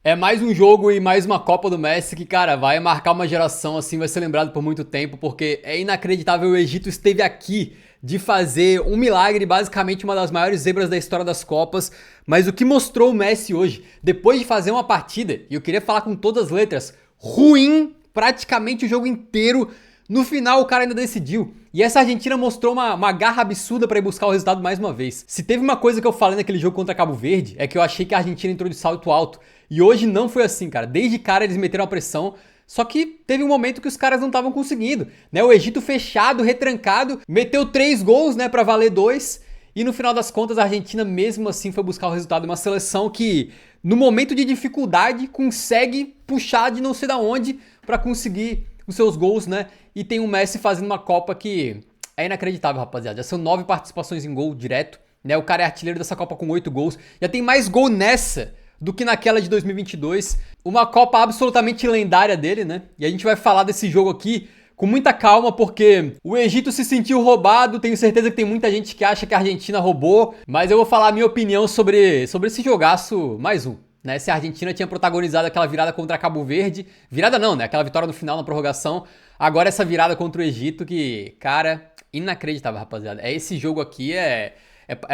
É mais um jogo e mais uma Copa do Messi que, cara, vai marcar uma geração assim, vai ser lembrado por muito tempo, porque é inacreditável. O Egito esteve aqui de fazer um milagre, basicamente uma das maiores zebras da história das Copas. Mas o que mostrou o Messi hoje, depois de fazer uma partida, e eu queria falar com todas as letras, ruim praticamente o jogo inteiro. No final, o cara ainda decidiu. E essa Argentina mostrou uma garra absurda pra ir buscar o resultado mais uma vez. Se teve uma coisa que eu falei naquele jogo contra Cabo Verde, é que eu achei que a Argentina entrou de salto alto. E hoje não foi assim, cara. Desde cara eles meteram a pressão. Só que teve um momento que os caras não estavam conseguindo, né? O Egito fechado, retrancado, meteu 3 gols, né, pra valer 2. E no final das contas, a Argentina mesmo assim foi buscar o resultado. Uma seleção que, no momento de dificuldade, consegue puxar de não sei da onde pra conseguir os seus gols, né? E tem o Messi fazendo uma Copa que é inacreditável, rapaziada. Já são 9 participações em gol direto, né? O cara é artilheiro dessa Copa com 8 gols. Já tem mais gol nessa do que naquela de 2022. Uma Copa absolutamente lendária dele, né? E a gente vai falar desse jogo aqui com muita calma, porque o Egito se sentiu roubado. Tenho certeza que tem muita gente que acha que a Argentina roubou, mas eu vou falar a minha opinião sobre esse jogaço, mais um, né? Se a Argentina tinha protagonizado aquela virada contra Cabo Verde, virada não, né? Aquela vitória no final na prorrogação. Agora essa virada contra o Egito que, cara, inacreditável, rapaziada. Esse jogo aqui é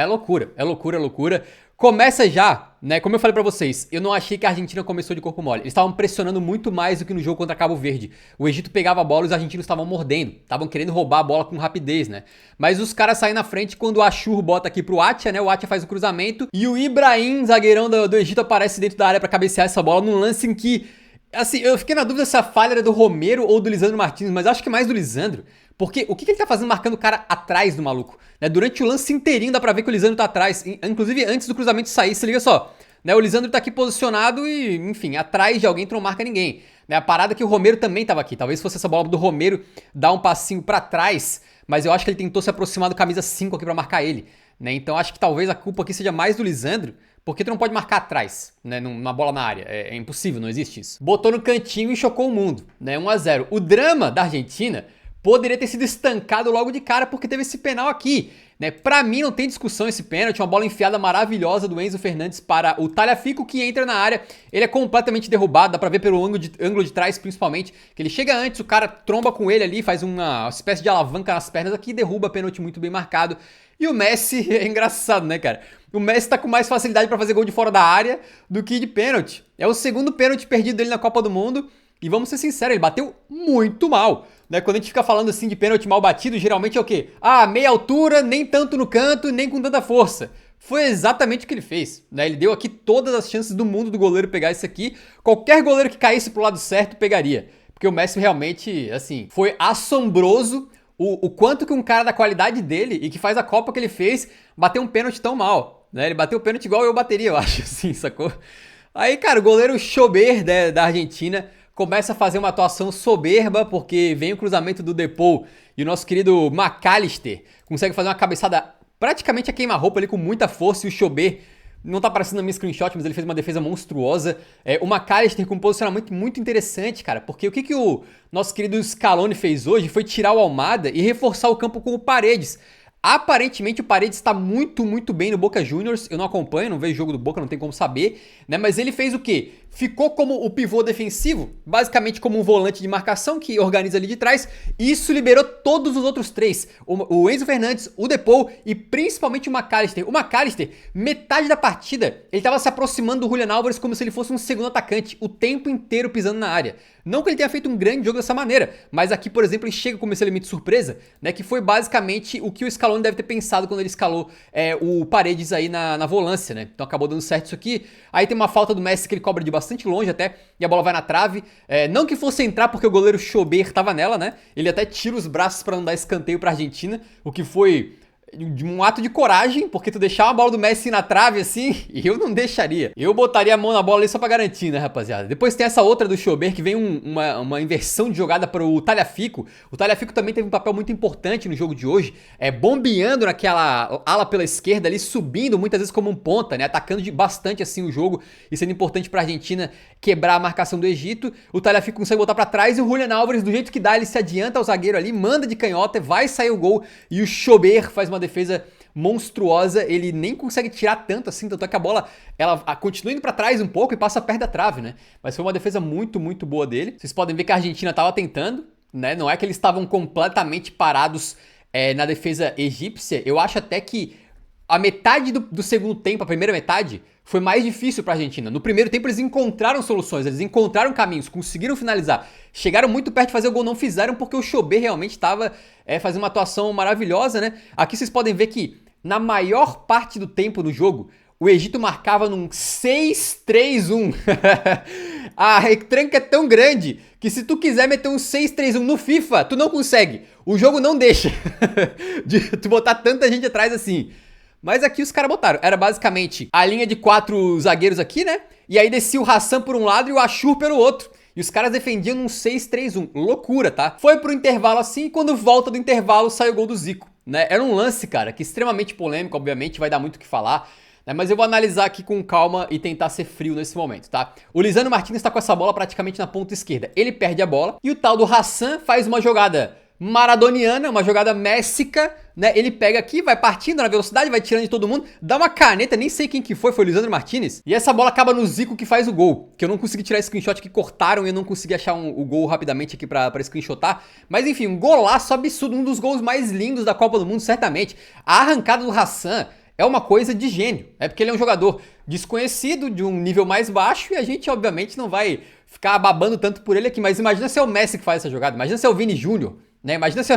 loucura, é loucura, é loucura. Começa já, né? Como eu falei pra vocês, eu não achei que a Argentina começou de corpo mole. Eles estavam pressionando muito mais do que no jogo contra Cabo Verde. O Egito pegava a bola e os argentinos estavam mordendo. Estavam querendo roubar a bola com rapidez, né? Mas os caras saem na frente quando o Achur bota aqui pro Atia, né? O Atia faz o cruzamento e o Ibrahim, zagueirão do Egito, aparece dentro da área pra cabecear essa bola num lance em que, assim, eu fiquei na dúvida se a falha era do Romero ou do Lisandro Martins, mas acho que mais do Lisandro. Porque o que ele tá fazendo marcando o cara atrás do maluco? Né? Durante o lance inteirinho dá pra ver que o Lisandro tá atrás. Inclusive antes do cruzamento sair, se liga só. Né? O Lisandro tá aqui posicionado e, enfim, atrás de alguém, então não marca ninguém. Né? A parada é que o Romero também tava aqui. Talvez fosse essa bola do Romero dar um passinho pra trás, mas eu acho que ele tentou se aproximar do camisa 5 aqui pra marcar ele. Né? Então acho que talvez a culpa aqui seja mais do Lisandro, porque tu não pode marcar atrás, né, numa bola na área. É impossível, não existe isso. Botou no cantinho e chocou o mundo, né, 1-0. O drama da Argentina poderia ter sido estancado logo de cara porque teve esse penal aqui, né? Pra mim não tem discussão esse pênalti, uma bola enfiada maravilhosa do Enzo Fernandes para o Tagliafico que entra na área. Ele é completamente derrubado, dá pra ver pelo ângulo de trás principalmente, que ele chega antes, o cara tromba com ele ali, faz uma espécie de alavanca nas pernas aqui e derruba, pênalti muito bem marcado. E o Messi, é engraçado, né, cara? O Messi tá com mais facilidade pra fazer gol de fora da área do que de pênalti. É o segundo pênalti perdido dele na Copa do Mundo. E vamos ser sinceros, ele bateu muito mal. Né? Quando a gente fica falando assim de pênalti mal batido, geralmente é o quê? Ah, meia altura, nem tanto no canto, nem com tanta força. Foi exatamente o que ele fez. Né? Ele deu aqui todas as chances do mundo do goleiro pegar isso aqui. Qualquer goleiro que caísse pro lado certo pegaria. Porque o Messi realmente, assim, foi assombroso o quanto que um cara da qualidade dele e que faz a Copa que ele fez bateu um pênalti tão mal. Né? Ele bateu o pênalti igual eu bateria, eu acho, assim, sacou? Aí, cara, o goleiro Schober da Argentina começa a fazer uma atuação soberba, porque vem o cruzamento do Depou e o nosso querido McAllister consegue fazer uma cabeçada praticamente a queima-roupa ali com muita força e o Schober não tá aparecendo na minha screenshot, mas ele fez uma defesa monstruosa. O McAllister com um posicionamento muito interessante, cara, porque o que o nosso querido Scaloni fez hoje foi tirar o Almada e reforçar o campo com o Paredes. Aparentemente o Paredes está muito, muito bem no Boca Juniors. Eu não acompanho, não vejo o jogo do Boca, não tem como saber, né? Mas ele fez o quê? Ficou como o pivô defensivo, basicamente como um volante de marcação que organiza ali de trás. E isso liberou todos os outros três. O Enzo Fernandes, o Depou e principalmente o McAllister. O McAllister, metade da partida, ele estava se aproximando do Julian Álvares como se ele fosse um segundo atacante, o tempo inteiro pisando na área. Não que ele tenha feito um grande jogo dessa maneira, mas aqui, por exemplo, ele chega como esse elemento surpresa, né? Que foi basicamente o que o Scaloni deve ter pensado quando ele escalou o Paredes aí na volância, né? Então acabou dando certo isso aqui. Aí tem uma falta do Messi que ele cobra de bastante longe até, e a bola vai na trave. Não que fosse entrar porque o goleiro Schober tava nela, né? Ele até tira os braços pra não dar escanteio pra Argentina, o que foi de um ato de coragem, porque tu deixar uma bola do Messi na trave assim, eu não deixaria. Eu botaria a mão na bola ali só pra garantir, né, rapaziada? Depois tem essa outra do Schober, que vem uma inversão de jogada pro Tagliafico. O Tagliafico também teve um papel muito importante no jogo de hoje, bombeando naquela ala pela esquerda ali, subindo muitas vezes como um ponta, né, atacando bastante assim o jogo e sendo importante pra Argentina quebrar a marcação do Egito. O Tagliafico consegue botar pra trás e o Julian Álvares, do jeito que dá, ele se adianta ao zagueiro ali, manda de canhota, vai sair o gol e o Schober faz uma defesa monstruosa, ele nem consegue tirar tanto assim, tanto é que a bola, ela continua indo pra trás um pouco e passa perto da trave, né? Mas foi uma defesa muito, muito boa dele. Vocês podem ver que a Argentina tava tentando, né? Não é que eles estavam completamente parados na defesa egípcia. Eu acho até que a metade do segundo tempo, a primeira metade, foi mais difícil para a Argentina. No primeiro tempo eles encontraram soluções, eles encontraram caminhos, conseguiram finalizar. Chegaram muito perto de fazer o gol, não fizeram porque o Chobé realmente estava fazendo uma atuação maravilhosa, né? Aqui vocês podem ver que na maior parte do tempo no jogo, o Egito marcava num 6-3-1. A retranca é tão grande que se tu quiser meter um 6-3-1 no FIFA, tu não consegue. O jogo não deixa de tu botar tanta gente atrás assim. Mas aqui os caras botaram. Era basicamente a linha de 4 zagueiros aqui, né? E aí descia o Hassan por um lado e o Ashur pelo outro. E os caras defendiam num 6-3-1. Loucura, tá? Foi pro intervalo assim e quando volta do intervalo sai o gol do Zico, né? Era um lance, cara, que extremamente polêmico, obviamente, vai dar muito o que falar. Né? Mas eu vou analisar aqui com calma e tentar ser frio nesse momento, tá? O Lisandro Martínez tá com essa bola praticamente na ponta esquerda. Ele perde a bola e o tal do Hassan faz uma jogada maradoniana, uma jogada méssica, né? Ele pega aqui, vai partindo na velocidade, vai tirando de todo mundo, dá uma caneta, nem sei quem que foi o Lisandro Martínez. E essa bola acaba no Zico que faz o gol, que eu não consegui tirar screenshot, que cortaram e eu não consegui achar o gol rapidamente aqui pra screenshotar. Mas enfim, um golaço absurdo, um dos gols mais lindos da Copa do Mundo, certamente. A arrancada do Hassan é uma coisa de gênio, é porque ele é um jogador desconhecido, de um nível mais baixo, e a gente obviamente não vai ficar babando tanto por ele aqui, mas imagina se é o Messi que faz essa jogada, imagina se é o Vini Júnior, né? Imagina se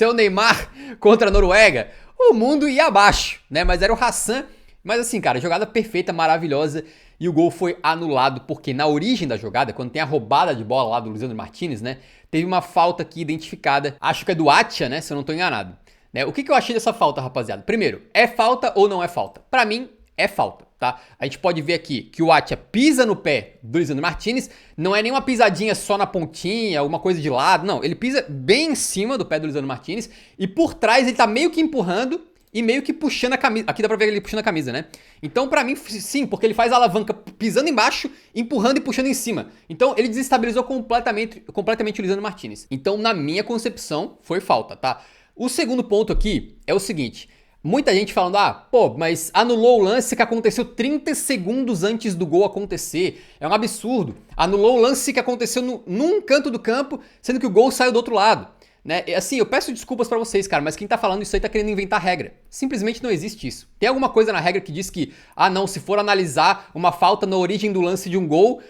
é o Neymar contra a Noruega, o mundo ia abaixo, né? Mas era o Hassan, mas assim, cara, jogada perfeita, maravilhosa, e o gol foi anulado, porque na origem da jogada, quando tem a roubada de bola lá do Lisandro Martínez, né? Teve uma falta aqui identificada, acho que é do Atia, né? Se eu não tô enganado. Né? O que eu achei dessa falta, rapaziada? Primeiro, é falta ou não é falta? Pra mim, é falta, tá? A gente pode ver aqui que o Atia pisa no pé do Lisandro Martínez, não é nenhuma pisadinha só na pontinha, alguma coisa de lado, não. Ele pisa bem em cima do pé do Lisandro Martínez e por trás ele tá meio que empurrando e meio que puxando a camisa. Aqui dá pra ver ele puxando a camisa, né? Então, pra mim, sim, porque ele faz a alavanca pisando embaixo, empurrando e puxando em cima. Então, ele desestabilizou completamente o Lisandro Martínez. Então, na minha concepção, foi falta, tá? O segundo ponto aqui é o seguinte, muita gente falando, pô, mas anulou o lance que aconteceu 30 segundos antes do gol acontecer, é um absurdo, anulou o lance que aconteceu num canto do campo, sendo que o gol saiu do outro lado, né? Assim, eu peço desculpas pra vocês, cara, mas quem tá falando isso aí tá querendo inventar regra, simplesmente não existe isso. Tem alguma coisa na regra que diz que, não, se for analisar uma falta na origem do lance de um gol,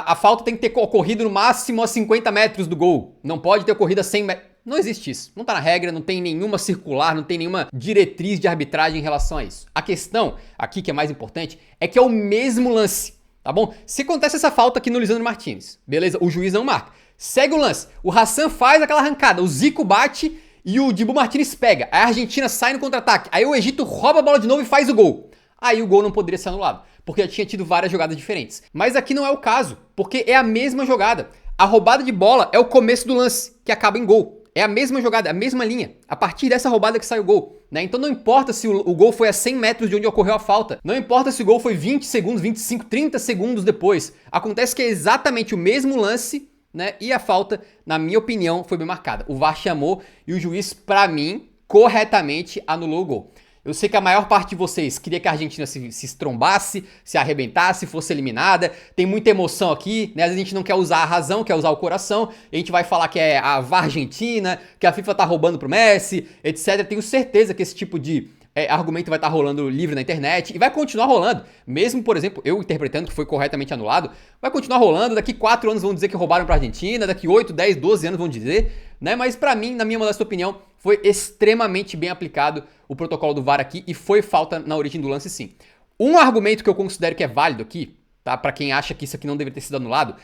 a falta tem que ter ocorrido no máximo a 50 metros do gol, não pode ter ocorrido a 100 metros. Não existe isso. Não tá na regra, não tem nenhuma circular, não tem nenhuma diretriz de arbitragem em relação a isso. A questão aqui, que é mais importante, é que é o mesmo lance, tá bom? Se acontece essa falta aqui no Lisandro Martínez, beleza? O juiz não marca. Segue o lance. O Hassan faz aquela arrancada, o Zico bate e o Dibu Martínez pega. A Argentina sai no contra-ataque. Aí o Egito rouba a bola de novo e faz o gol. Aí o gol não poderia ser anulado, porque já tinha tido várias jogadas diferentes. Mas aqui não é o caso, porque é a mesma jogada. A roubada de bola é o começo do lance, que acaba em gol. É a mesma jogada, a mesma linha. A partir dessa roubada que sai o gol, né? Então não importa se o gol foi a 100 metros de onde ocorreu a falta. Não importa se o gol foi 20 segundos, 25, 30 segundos depois. Acontece que é exatamente o mesmo lance, né? E a falta, na minha opinião, foi bem marcada. O VAR chamou e o juiz, pra mim, corretamente anulou o gol. Eu sei que a maior parte de vocês queria que a Argentina se estrombasse, se arrebentasse, fosse eliminada. Tem muita emoção aqui, né? Às vezes a gente não quer usar a razão, quer usar o coração. A gente vai falar que é a VAR Argentina, que a FIFA tá roubando pro Messi, etc. Tenho certeza que esse tipo de argumento vai estar rolando livre na internet e vai continuar rolando. Mesmo, por exemplo, eu interpretando que foi corretamente anulado, vai continuar rolando. Daqui 4 anos vão dizer que roubaram pra Argentina, daqui 8, 10, 12 anos vão dizer, né? Mas pra mim, na minha modesta opinião, foi extremamente bem aplicado o protocolo do VAR aqui e foi falta na origem do lance, sim. Um argumento que eu considero que é válido aqui, tá? Pra quem acha que isso aqui não deveria ter sido anulado,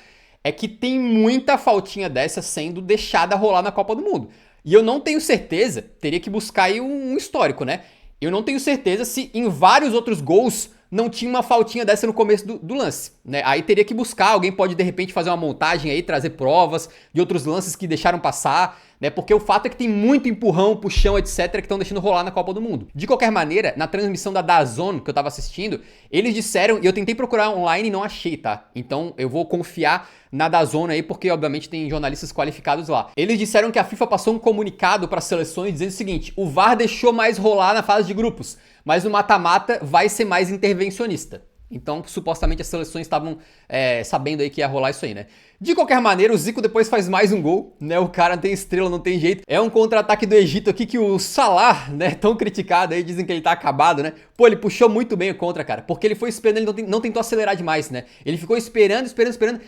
é que tem muita faltinha dessa sendo deixada rolar na Copa do Mundo. E eu não tenho certeza, teria que buscar aí um histórico, né? Eu não tenho certeza se em vários outros gols não tinha uma faltinha dessa no começo do lance, né? Aí teria que buscar, alguém pode de repente fazer uma montagem aí, trazer provas de outros lances que deixaram passar, né? Porque o fato é que tem muito empurrão, puxão, etc, que estão deixando rolar na Copa do Mundo. De qualquer maneira, na transmissão da DAZN que eu tava assistindo, eles disseram, e eu tentei procurar online e não achei, tá? Então eu vou confiar na DAZN aí, porque obviamente tem jornalistas qualificados lá. Eles disseram que a FIFA passou um comunicado para as seleções dizendo o seguinte: o VAR deixou mais rolar na fase de grupos, mas no mata-mata vai ser mais intervencionista. Então, supostamente as seleções estavam sabendo aí que ia rolar isso aí, né? De qualquer maneira, o Zico depois faz mais um gol, né? O cara não tem estrela, não tem jeito. É um contra-ataque do Egito aqui que o Salah, né? Tão criticado aí, dizem que ele tá acabado, né? Pô, ele puxou muito bem o contra, cara. Porque ele foi esperando, ele não tentou acelerar demais, né? Ele ficou esperando,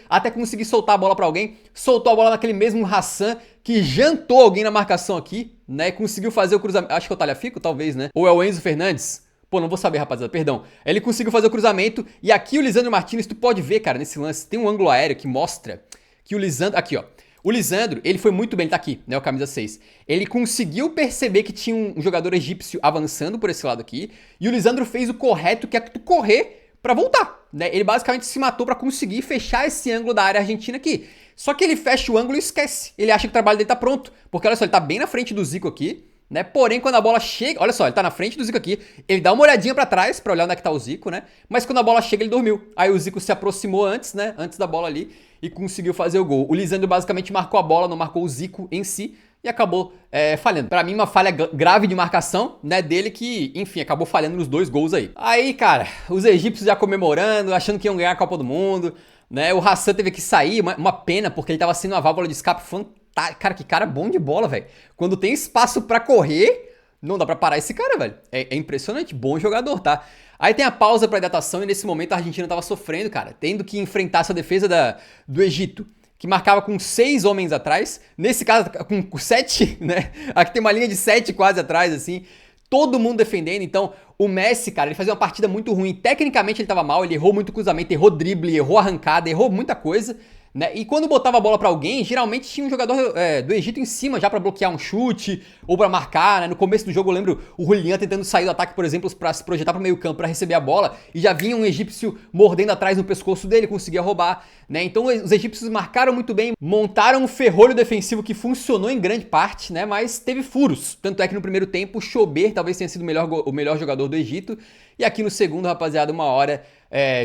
até conseguir soltar a bola pra alguém. Soltou a bola naquele mesmo Hassan, que jantou alguém na marcação aqui, né? Conseguiu fazer o cruzamento. Acho que é o Talhafico, talvez, né? Ou é o Enzo Fernandes? Pô, não vou saber, rapaziada, perdão. Ele conseguiu fazer o cruzamento e aqui o Lisandro Martinez, tu pode ver, cara, nesse lance, tem um ângulo aéreo que mostra que o Lisandro... Aqui, ó. O Lisandro, ele foi muito bem, ele tá aqui, né, o camisa 6. Ele conseguiu perceber que tinha um jogador egípcio avançando por esse lado aqui e o Lisandro fez o correto, que é tu correr pra voltar, né? Ele basicamente se matou pra conseguir fechar esse ângulo da área argentina aqui. Só que ele fecha o ângulo e esquece. Ele acha que o trabalho dele tá pronto, porque olha só, ele tá bem na frente do Zico aqui, né? Porém, quando a bola chega... Olha só, ele tá na frente do Zico aqui. Ele dá uma olhadinha pra trás pra olhar onde é que tá o Zico, né? Mas quando a bola chega, ele dormiu. Aí o Zico se aproximou antes, né? Antes da bola ali e conseguiu fazer o gol. O Lisandro basicamente marcou a bola, não marcou o Zico em si e acabou falhando. Pra mim, uma falha grave de marcação, né? Dele que, enfim, acabou falhando nos 2 gols aí. Aí, cara, os egípcios já comemorando, achando que iam ganhar a Copa do Mundo, né? O Hassan teve que sair, uma pena, porque ele tava sendo uma válvula de escape fantástica. Cara, que cara bom de bola, velho. Quando tem espaço pra correr, não dá pra parar esse cara, velho. É impressionante, bom jogador, tá? Aí tem a pausa pra hidratação e nesse momento a Argentina tava sofrendo, cara. Tendo que enfrentar essa defesa do Egito, que marcava com 6 homens atrás. Nesse caso, com 7, né? Aqui tem uma linha de 7 quase atrás, assim. Todo mundo defendendo, então o Messi, cara, ele fazia uma partida muito ruim. Tecnicamente ele tava mal, ele errou muito cruzamento, errou drible, errou arrancada, errou muita coisa. Né? E quando botava a bola pra alguém, geralmente tinha um jogador do Egito em cima já pra bloquear um chute ou pra marcar, né? No começo do jogo eu lembro o Julián tentando sair do ataque, por exemplo, pra se projetar pro meio campo pra receber a bola e já vinha um egípcio mordendo atrás no pescoço dele, conseguia roubar, né? Então os egípcios marcaram muito bem, montaram um ferrolho defensivo que funcionou em grande parte, né? Mas teve furos, tanto é que no primeiro tempo o Chober talvez tenha sido o melhor jogador do Egito e aqui no segundo, rapaziada, uma hora,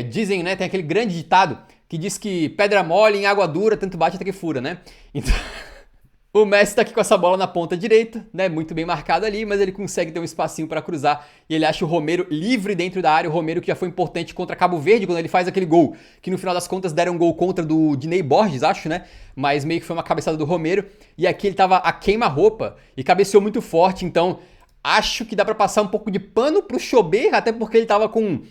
dizem, né? Tem aquele grande ditado que diz que pedra mole em água dura, tanto bate até que fura, né? Então, o Messi tá aqui com essa bola na ponta direita, né? Muito bem marcado ali, mas ele consegue ter um espacinho pra cruzar e ele acha o Romero livre dentro da área. O Romero que já foi importante contra Cabo Verde quando ele faz aquele gol, que no final das contas deram um gol contra do Diney Borges, acho, né? Mas meio que foi uma cabeçada do Romero e aqui ele tava a queima-roupa e cabeceou muito forte, então acho que dá pra passar um pouco de pano pro Chober, até porque ele tava com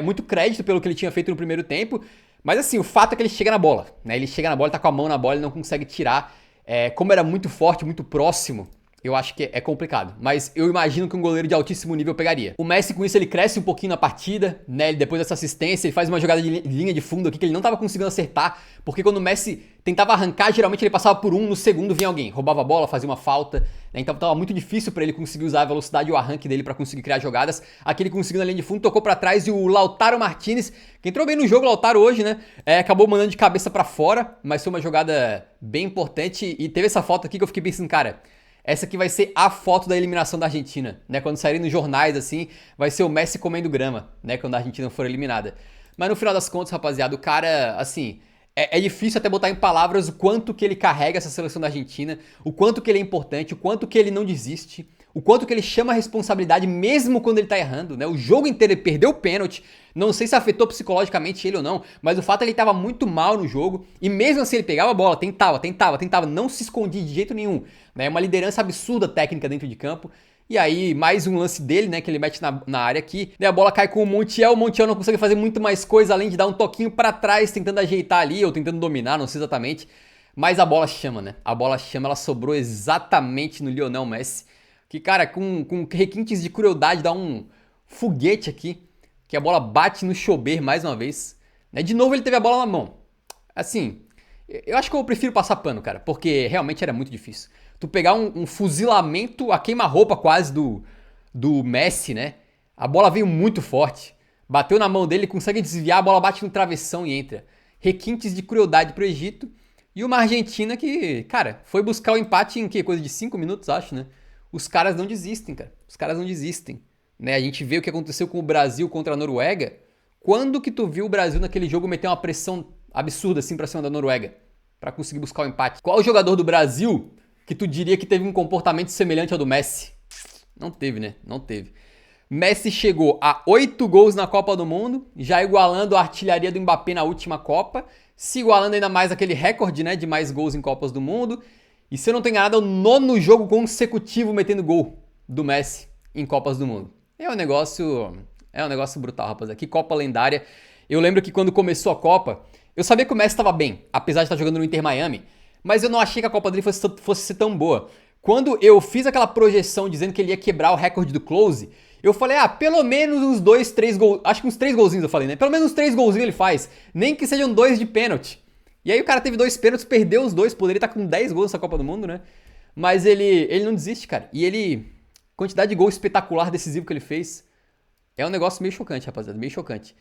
muito crédito pelo que ele tinha feito no primeiro tempo. Mas assim, o fato é que ele chega na bola, né? Ele chega na bola, tá com a mão na bola, ele não consegue tirar. Como era muito forte, muito próximo, eu acho que é complicado. Mas eu imagino que um goleiro de altíssimo nível pegaria. O Messi, com isso, ele cresce um pouquinho na partida, né? Ele, depois dessa assistência, ele faz uma jogada de linha de fundo aqui que ele não tava conseguindo acertar. Porque quando o Messi tentava arrancar, geralmente ele passava por um, no segundo vinha alguém. Roubava a bola, fazia uma falta, né? Então tava muito difícil pra ele conseguir usar a velocidade e o arranque dele pra conseguir criar jogadas. Aqui ele conseguiu na linha de fundo, tocou pra trás e o Lautaro Martinez, que entrou bem no jogo, o Lautaro hoje, né? Acabou mandando de cabeça pra fora, mas foi uma jogada bem importante. E teve essa foto aqui que eu fiquei pensando, cara, essa aqui vai ser a foto da eliminação da Argentina, né? Quando saírem nos jornais, assim, vai ser o Messi comendo grama, né? Quando a Argentina for eliminada. Mas no final das contas, rapaziada, o cara, assim, é difícil até botar em palavras o quanto que ele carrega essa seleção da Argentina, o quanto que ele é importante, o quanto que ele não desiste, o quanto que ele chama a responsabilidade mesmo quando ele tá errando, né? O jogo inteiro ele perdeu o pênalti, não sei se afetou psicologicamente ele ou não, mas o fato é que ele tava muito mal no jogo e mesmo assim ele pegava a bola, tentava, não se escondia de jeito nenhum, né? Uma liderança absurda técnica dentro de campo. E aí, mais um lance dele, né, que ele mete na área aqui, né, a bola cai com o Montiel não consegue fazer muito mais coisa além de dar um toquinho pra trás, tentando ajeitar ali, ou tentando dominar, não sei exatamente, mas a bola chama, né, a bola chama, ela sobrou exatamente no Lionel Messi, que, cara, com requintes de crueldade, dá um foguete aqui, que a bola bate no Chober mais uma vez, né, de novo ele teve a bola na mão, assim, eu acho que eu prefiro passar pano, cara, porque realmente era muito difícil. Tu pegar um fuzilamento a queima-roupa quase do Messi, né? A bola veio muito forte. Bateu na mão dele, consegue desviar, a bola bate no travessão e entra. Requintes de crueldade pro Egito. E uma Argentina que, cara, foi buscar o empate em que? Coisa de 5 minutos, acho, né? Os caras não desistem, cara. Os caras não desistem. Né? A gente vê o que aconteceu com o Brasil contra a Noruega. Quando que tu viu o Brasil naquele jogo meter uma pressão absurda assim pra cima da Noruega? Pra conseguir buscar o empate. Qual jogador do Brasil que tu diria que teve um comportamento semelhante ao do Messi? Não teve, né? Não teve. Messi chegou a 8 gols na Copa do Mundo, já igualando a artilharia do Mbappé na última Copa, se igualando ainda mais aquele recorde, né, de mais gols em Copas do Mundo. E se eu não tenho enganado, é o 9º jogo consecutivo metendo gol do Messi em Copas do Mundo. É um negócio brutal, rapaziada. Que Copa lendária. Eu lembro que quando começou a Copa, eu sabia que o Messi estava bem, apesar de estar jogando no Inter Miami, mas eu não achei que a Copa dele fosse ser tão boa. Quando eu fiz aquela projeção dizendo que ele ia quebrar o recorde do Close, eu falei, pelo menos uns 2, 3 gols, acho que uns 3 golzinhos eu falei, né? Pelo menos uns 3 golzinhos ele faz, nem que sejam 2 de pênalti. E aí o cara teve 2 pênaltis, perdeu os 2, poderia estar com 10 gols nessa Copa do Mundo, né? Mas ele não desiste, cara. E ele, quantidade de gol espetacular, decisivo que ele fez, é um negócio meio chocante, rapaziada, meio chocante.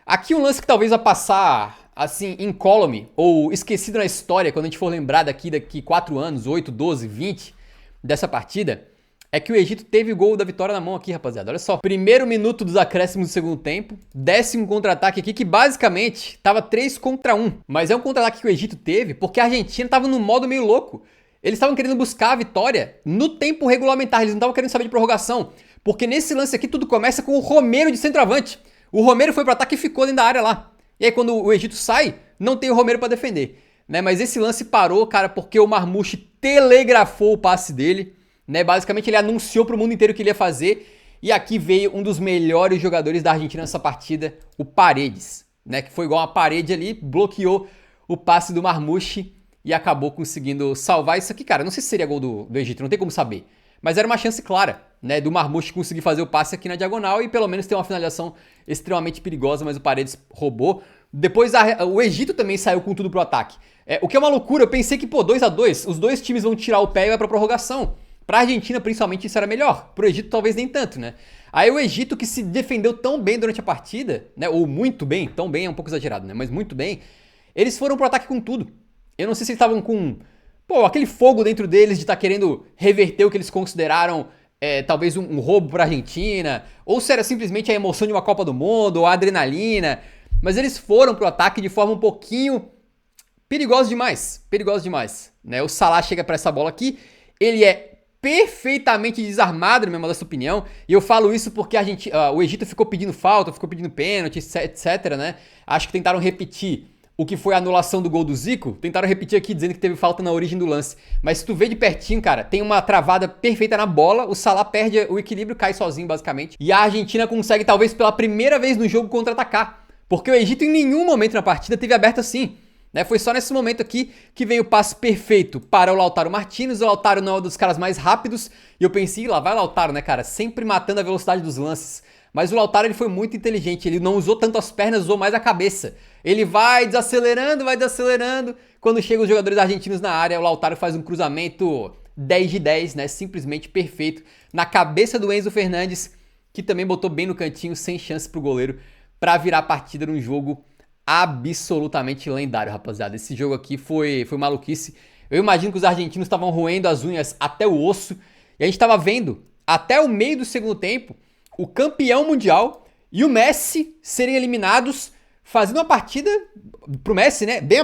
Aqui um lance que talvez vai passar, assim, incólume, ou esquecido na história, quando a gente for lembrar daqui 4 anos, 8, 12, 20 dessa partida, é que o Egito teve o gol da vitória na mão aqui, rapaziada. Olha só, primeiro minuto dos acréscimos do segundo tempo, 10º contra-ataque aqui, que basicamente tava 3 contra 1. Mas é um contra-ataque que o Egito teve porque a Argentina tava num modo meio louco. Eles estavam querendo buscar a vitória no tempo regulamentar, eles não estavam querendo saber de prorrogação. Porque nesse lance aqui tudo começa com o Romero de centroavante. O Romero foi pro ataque e ficou dentro da área lá. E aí quando o Egito sai, não tem o Romero pra defender. Né? Mas esse lance parou, cara, porque o Marmouche telegrafou o passe dele. Né? Basicamente ele anunciou pro mundo inteiro o que ele ia fazer. E aqui veio um dos melhores jogadores da Argentina nessa partida, o Paredes. Né? Que foi igual uma parede ali, bloqueou o passe do Marmouche e acabou conseguindo salvar isso aqui. Cara, não sei se seria gol do Egito, não tem como saber. Mas era uma chance clara, né, do Marmouche conseguir fazer o passe aqui na diagonal e pelo menos ter uma finalização extremamente perigosa, mas o Paredes roubou. Depois o Egito também saiu com tudo pro ataque. O que é uma loucura, eu pensei que, 2-2, os dois times vão tirar o pé e vai pra prorrogação. Pra Argentina, principalmente, isso era melhor. Pro Egito, talvez nem tanto, né? Aí o Egito, que se defendeu tão bem durante a partida, né, ou muito bem, tão bem é um pouco exagerado, né, mas muito bem, eles foram pro ataque com tudo. Eu não sei se eles estavam com... aquele fogo dentro deles de estar querendo reverter o que eles consideraram talvez um roubo pra Argentina, ou se era simplesmente a emoção de uma Copa do Mundo, ou a adrenalina, mas eles foram pro ataque de forma um pouquinho perigosa demais, né? O Salah chega pra essa bola aqui, ele é perfeitamente desarmado, na minha modesta opinião, e eu falo isso porque o Egito ficou pedindo falta, ficou pedindo pênalti, etc, né? Acho que tentaram repetir o que foi a anulação do gol do Zico, tentaram repetir aqui dizendo que teve falta na origem do lance. Mas se tu vê de pertinho, cara, tem uma travada perfeita na bola, o Salah perde o equilíbrio, cai sozinho basicamente. E a Argentina consegue talvez pela primeira vez no jogo contra-atacar. Porque o Egito em nenhum momento na partida teve aberto assim. Né? Foi só nesse momento aqui que veio o passe perfeito para o Lautaro Martinez. O Lautaro não é um dos caras mais rápidos. E eu pensei, lá vai o Lautaro, né, cara? Sempre matando a velocidade dos lances. Mas o Lautaro ele foi muito inteligente, ele não usou tanto as pernas, usou mais a cabeça. Ele vai desacelerando. Quando chegam os jogadores argentinos na área, o Lautaro faz um cruzamento 10 de 10, né? Simplesmente perfeito. Na cabeça do Enzo Fernandes, que também botou bem no cantinho, sem chance pro goleiro, pra virar a partida num jogo absolutamente lendário, rapaziada. Esse jogo aqui foi maluquice. Eu imagino que os argentinos estavam roendo as unhas até o osso. E a gente tava vendo, até o meio do segundo tempo, o campeão mundial e o Messi serem eliminados, fazendo uma partida pro Messi, né, bem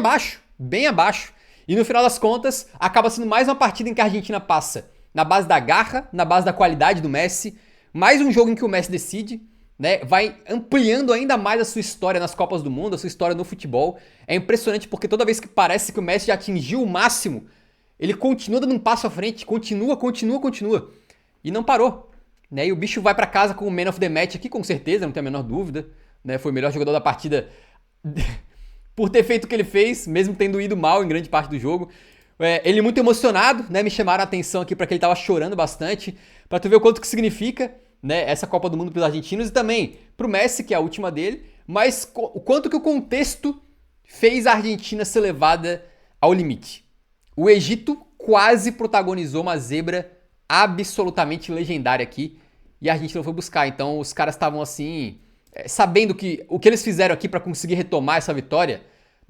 abaixo. E no final das contas, acaba sendo mais uma partida em que a Argentina passa na base da garra, na base da qualidade do Messi, mais um jogo em que o Messi decide, né, vai ampliando ainda mais a sua história nas Copas do Mundo, a sua história no futebol. É impressionante porque toda vez que parece que o Messi já atingiu o máximo, ele continua dando um passo à frente, continua, e não parou. Né, e o bicho vai pra casa com o Man of the Match aqui, com certeza, não tem a menor dúvida. Né, foi o melhor jogador da partida por ter feito o que ele fez, mesmo tendo ido mal em grande parte do jogo. Ele muito emocionado, né, me chamaram a atenção aqui pra que ele tava chorando bastante, pra tu ver o quanto que significa, né, essa Copa do Mundo pros argentinos e também pro Messi, que é a última dele, mas o quanto que o contexto fez a Argentina ser levada ao limite. O Egito quase protagonizou uma zebra absolutamente legendária aqui, e a Argentina foi buscar. Então os caras estavam assim, sabendo que o que eles fizeram aqui para conseguir retomar essa vitória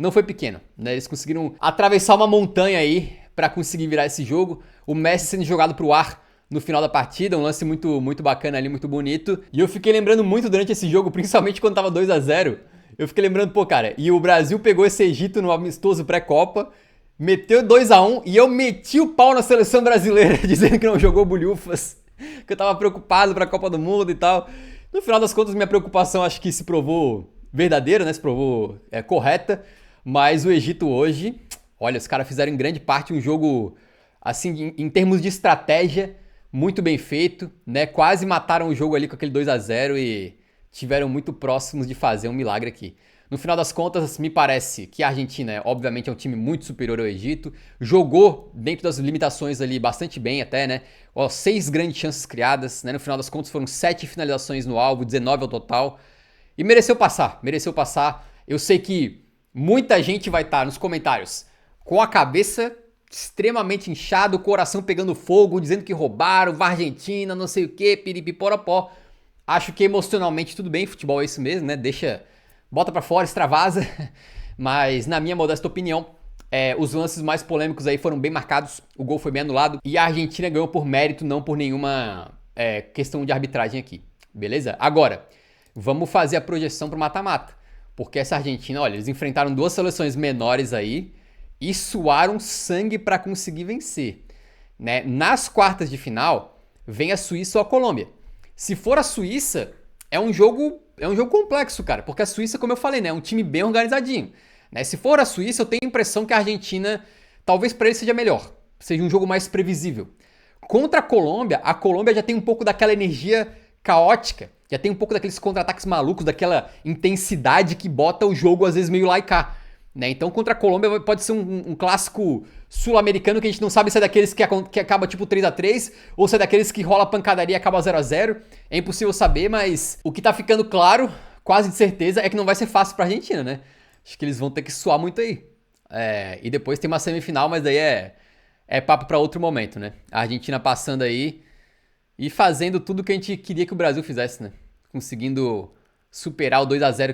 não foi pequeno, né? Eles conseguiram atravessar uma montanha aí pra conseguir virar esse jogo. O Messi sendo jogado pro ar no final da partida, um lance muito bacana ali, muito bonito. E eu fiquei lembrando muito durante esse jogo, principalmente quando tava 2-0. Eu fiquei lembrando, pô, cara, e o Brasil pegou esse Egito no amistoso pré-copa, meteu 2-1 e eu meti o pau na seleção brasileira, dizendo que não jogou bulhufas, que eu tava preocupado pra Copa do Mundo e tal. No final das contas, minha preocupação acho que se provou verdadeira, né? Se provou correta. Mas o Egito hoje, olha, os caras fizeram em grande parte um jogo, assim, em termos de estratégia, muito bem feito, né? Quase mataram o jogo ali com aquele 2-0 e tiveram muito próximos de fazer um milagre aqui. No final das contas, me parece que a Argentina, obviamente, é um time muito superior ao Egito. Jogou dentro das limitações ali bastante bem até, né? 6 grandes chances criadas, né? No final das contas foram 7 finalizações no alvo, 19 ao total. E mereceu passar, mereceu passar. Eu sei que muita gente vai estar nos comentários com a cabeça extremamente inchada, o coração pegando fogo, dizendo que roubaram, vai Argentina, não sei o que, piripiporopó. Acho que emocionalmente tudo bem, futebol é isso mesmo, né? Deixa, bota pra fora, extravasa. Mas na minha modesta opinião, os lances mais polêmicos aí foram bem marcados, o gol foi bem anulado e a Argentina ganhou por mérito, não por nenhuma questão de arbitragem aqui, beleza? Agora, vamos fazer a projeção pro mata-mata, porque essa Argentina, olha, eles enfrentaram 2 seleções menores aí e suaram sangue pra conseguir vencer, né? Nas quartas de final, vem a Suíça ou a Colômbia. Se for a Suíça, é um jogo complexo, cara, porque a Suíça, como eu falei, né, é um time bem organizadinho, né? Se for a Suíça, eu tenho a impressão que a Argentina, talvez para ele seja melhor, seja um jogo mais previsível. Contra a Colômbia já tem um pouco daquela energia caótica, já tem um pouco daqueles contra-ataques malucos, daquela intensidade que bota o jogo às vezes meio lá e cá. Né? Então contra a Colômbia pode ser um clássico sul-americano que a gente não sabe se é daqueles que acaba tipo 3-3 ou se é daqueles que rola pancadaria e acaba 0-0. É impossível saber, mas o que tá ficando claro, quase de certeza, é que não vai ser fácil pra Argentina, né? Acho que eles vão ter que suar muito aí. E depois tem uma semifinal, mas daí é papo pra outro momento, né? A Argentina passando aí e fazendo tudo que a gente queria que o Brasil fizesse, né? Conseguindo superar o 2-0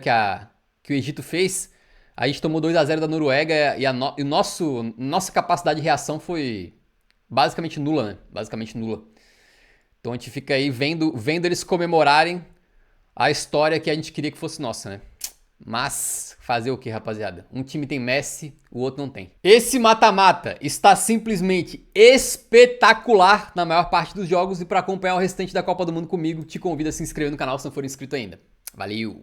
que o Egito fez. A gente tomou 2-0 da Noruega e nossa capacidade de reação foi basicamente nula, né? Basicamente nula. Então a gente fica aí vendo eles comemorarem a história que a gente queria que fosse nossa, né? Mas fazer o que, rapaziada? Um time tem Messi, o outro não tem. Esse mata-mata está simplesmente espetacular na maior parte dos jogos. E para acompanhar o restante da Copa do Mundo comigo, te convido a se inscrever no canal se não for inscrito ainda. Valeu!